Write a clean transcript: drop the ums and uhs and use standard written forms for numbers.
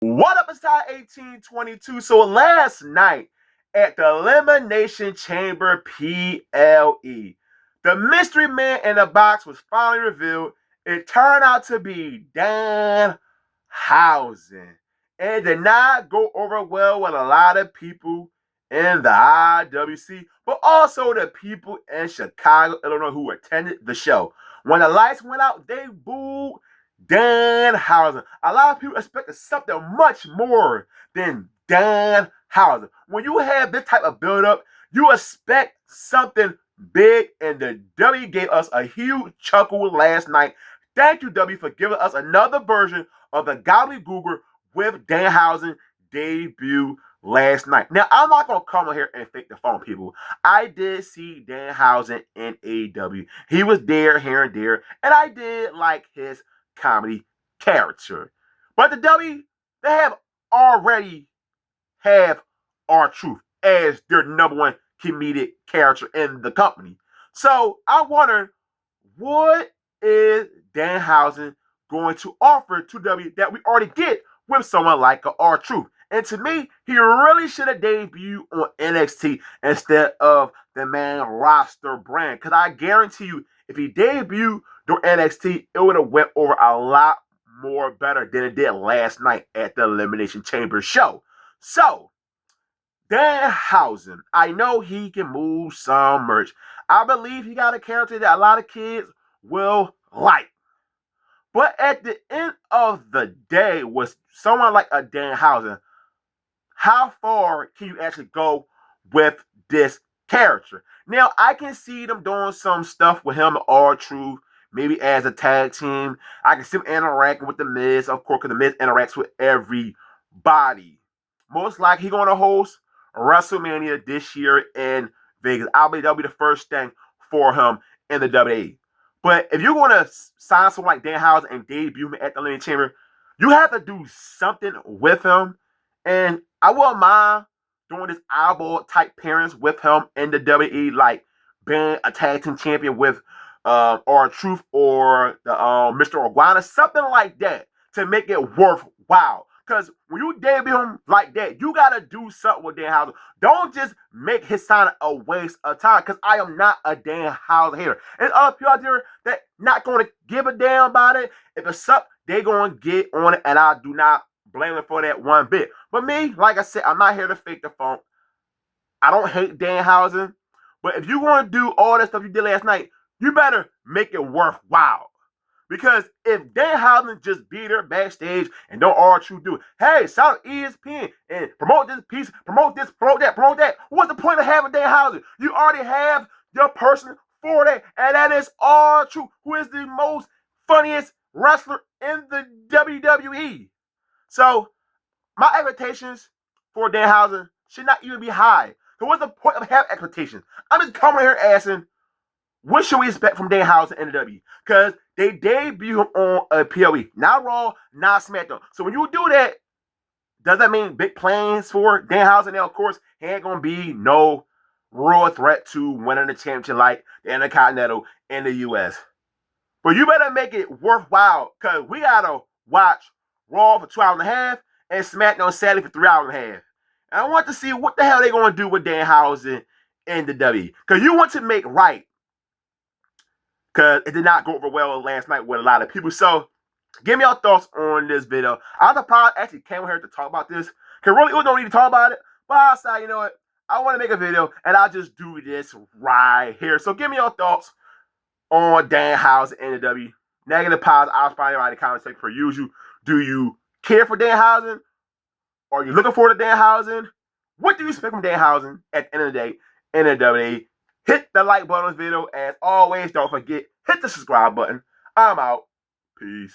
What up, it's Ty 1822. So last night at the Elimination Chamber PLE, the mystery man in the box was finally revealed. It turned out to be Danhausen. And it did not go over well with a lot of people in the IWC, but also the people in Chicago, Illinois who attended the show. When the lights went out, they booed Danhausen. A lot of people expected something much more than Danhausen. When you have this type of build-up, you expect something big, and the W gave us a huge chuckle last night. Thank you, W, for giving us another version of the Gobbledygooker with Danhausen debut last night. Now, I'm not going to come on here and fake the phone, people. I did see Danhausen in AEW. He was there, here and there, and I did like his comedy character. But the W, they have already have R-Truth as their number one comedic character in the company. So I wonder, what is Danhausen going to offer to W that we already get with someone like R-Truth? And to me, he really should have debuted on NXT instead of the main roster brand. Because I guarantee you, if he debuted during NXT, it would have went over a lot more better than it did last night at the Elimination Chamber show. So, Danhausen, I know he can move some merch. I believe he got a character that a lot of kids will like. But at the end of the day, with someone like a Danhausen, how far can you actually go with this character? Now, I can see them doing some stuff with him and R-Truth, maybe as a tag team. I can see him interacting with The Miz, of course, because The Miz interacts with everybody. Most likely, he's going to host WrestleMania this year in Vegas. That'll be the first thing for him in the WWE. But if you're going to sign someone like Danhausen and debut him at the Elimination Chamber, you have to do something with him. And I wouldn't mind doing this eyeball type pairings with him in the WWE, like being a tag team champion with R-Truth or the Mr. Iguana, something like that to make it worthwhile. Because when you debut him like that, you gotta do something with Danhausen. Don't just make his sign a waste of time. Because I am not a Danhausen hater. And other people out there that not gonna give a damn about it. If it's up, they gonna get on it, and I do not blame him for that one bit. But me, like I said, I'm not here to fake the funk. I don't hate Danhausen. But if you want to do all that stuff you did last night, you better make it worthwhile. Because if Danhausen just be there backstage and don't R-Truth do it, hey, shout out ESPN and promote this piece, promote this, promote that. What's the point of having Danhausen? You already have your person for that, and that is R-Truth, who is the most funniest wrestler in the WWE. So my expectations for Danhausen should not even be high. So what's the point of having expectations? I'm just coming here asking, what should we expect from Danhausen in the W? Because they debut him on a PLE. Not Raw, not SmackDown. So when you do that, does that mean big plans for Danhausen? Now, of course, he ain't going to be no real threat to winning the championship like the Intercontinental in the U.S. But you better make it worthwhile, because we got to watch Raw for 2 hours and a half and SmackDown Saturday for 3 hours and a half. And I want to see what the hell they're going to do with Danhausen in the W. Because you want to make right. Because it did not go over well last night with a lot of people. So, give me your thoughts on this video. I probably actually came here to talk about this. Because really, we don't need to talk about it. But I decided, you know what? I want to make a video, and I'll just do this right here. So, give me your thoughts on Danhausen in the W. Negative, positive, I'll find out in the comment section per usual. Do you care for Danhausen? Are you looking forward to Danhausen? What do you expect from Danhausen at the end of the day in the WWE? Hit the like button on this video. As always, don't forget, hit the subscribe button. I'm out. Peace.